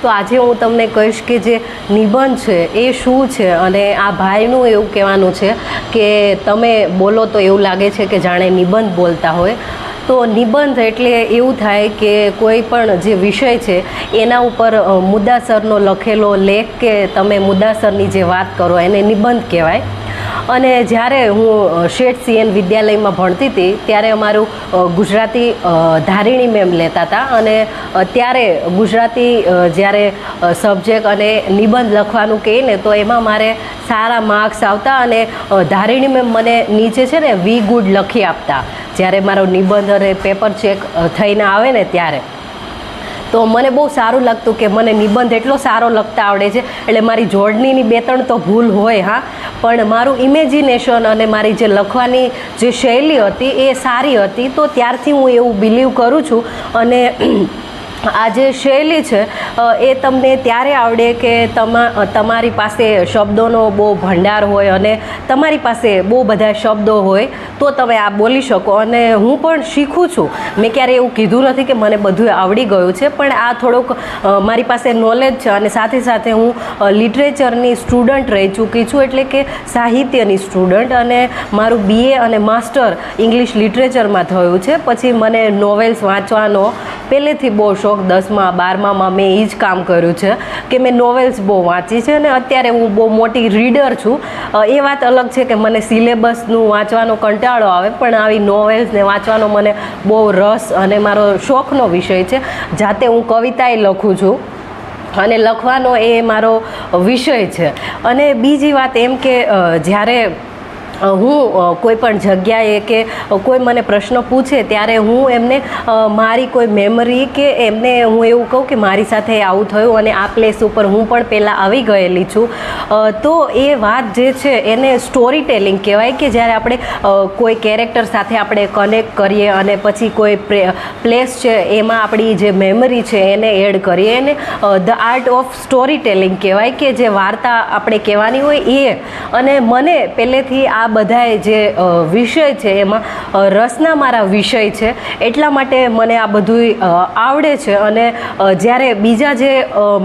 તો આજે હું તમને કહીશ કે જે નિબંધ છે એ શું છે, અને આ ભાઈનું એવું કહેવાનું છે કે તમે બોલો તો એવું લાગે છે કે જાણે નિબંધ બોલતા હોય. તો નિબંધ એટલે એવું થાય કે કોઈ પણ જે વિષય છે એના ઉપર મુદ્દાસરનો લખેલો લેખ કે તમે મુદ્દાસરની જે વાત કરો એને નિબંધ કહેવાય. અને જ્યારે હું શેઠ સીએન વિદ્યાલયમાં ભણતી હતી ત્યારે અમારું ગુજરાતી ધારિણી મેમ લેતા હતા, અને ત્યારે ગુજરાતી જ્યારે સબ્જેક્ટ અને નિબંધ લખવાનું કહે ને તો એમાં મારે સારા માર્ક્સ આવતા, અને ધારિણી મેમ મને નીચે છે ને વી ગુડ લખી આપતા જ્યારે મારો નિબંધ અને પેપર ચેક થઈને આવે ને ત્યારે. તો મને બહુ સારું લાગતું કે મને નિબંધ એટલો સારો લખતા આવડે છે. એટલે મારી જોડણીની 2-3 તો ભૂલ હોય, હા, પણ મારું ઇમેજિનેશન અને મારી જે લખવાની જે શૈલી હતી એ સારી હતી. તો ત્યારથી હું એવું બિલીવ કરું છું. અને આ જે શૈલી છે એ તમને ત્યારે આવડે કે તમારી પાસે શબ્દોનો બહુ ભંડાર હોય અને તમારી પાસે બહુ બધા શબ્દો હોય તો તમે આ બોલી શકો. અને હું પણ શીખું છું. મેં ક્યારે એવું કીધું નથી કે મને બધું આવડી ગયું છે, પણ આ થોડુંક મારી પાસે નોલેજ છે. અને સાથે સાથે હું લિટરેચરની સ્ટુડન્ટ રહી ચૂકી છું, એટલે કે સાહિત્યની સ્ટુડન્ટ. અને મારું BA અને માસ્ટર ઇંગ્લિશ લિટરેચરમાં થયું છે. પછી મને નોવેલ્સ વાંચવાનો પહેલેથી બહુ શોખ. 10મા 12મામાં મેં એ જ કામ કર્યું છે કે મેં નોવેલ્સ બહુ વાંચી છે, અને અત્યારે હું બહુ મોટી રીડર છું. એ વાત અલગ છે કે મને સિલેબસનું વાંચવાનો કંટાળો આવે, પણ આવી નોવેલ્સને વાંચવાનો મને બહુ રસ અને મારો શોખનો વિષય છે. જાતે હું કવિતાએ લખું છું અને લખવાનો એ મારો વિષય છે. અને બીજી વાત એમ કે જ્યારે હું કોઈ પણ જગ્યાએ કે કોઈ મને પ્રશ્ન પૂછે ત્યારે હું એમને મારી કોઈ મેમરી કે એમને હું એવું કહું કે મારી સાથે આવું થયું અને આ પ્લેસ ઉપર હું પણ પહેલાં આવી ગયેલી છું. તો એ વાત જે છે એને સ્ટોરી ટેલિંગ કહેવાય, કે જ્યારે આપણે કોઈ કેરેક્ટર સાથે આપણે કનેક્ટ કરીએ અને પછી કોઈ પ્લેસ છે એમાં આપણી જે મેમરી છે એને એડ કરીએ, એને the art of story telling કહેવાય, કે જે વાર્તા આપણે કહેવાની હોય એ. અને મને પહેલેથી આ બધાએ જે વિષય છે એમાં રસના મારા વિષય છે, એટલા માટે મને આ બધું આવડે છે. અને જ્યારે બીજા જે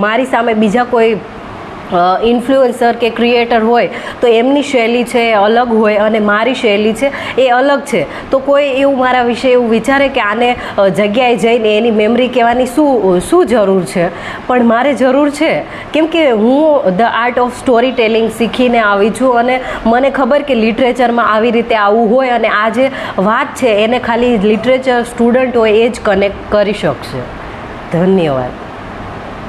મારી સામે બીજા કોઈ ઇન્ફ્લુએન્સર કે ક્રિએટર હોય તો એમની શૈલી છે એ અલગ હોય અને મારી શૈલી છે એ અલગ છે. તો કોઈ એવું મારા વિશે એવું વિચારે કે આને જગ્યાએ જઈને એની મેમરી કહેવાની શું જરૂર છે, પણ મારે જરૂર છે, કેમ કે હું the art of story telling શીખીને આવી છું. અને મને ખબર કે લિટરેચરમાં આવી રીતે આવું હોય, અને આ જે વાત છે એને ખાલી લિટરેચર સ્ટુડન્ટ હોય એ જ કનેક્ટ કરી શકશે. ધન્યવાદ.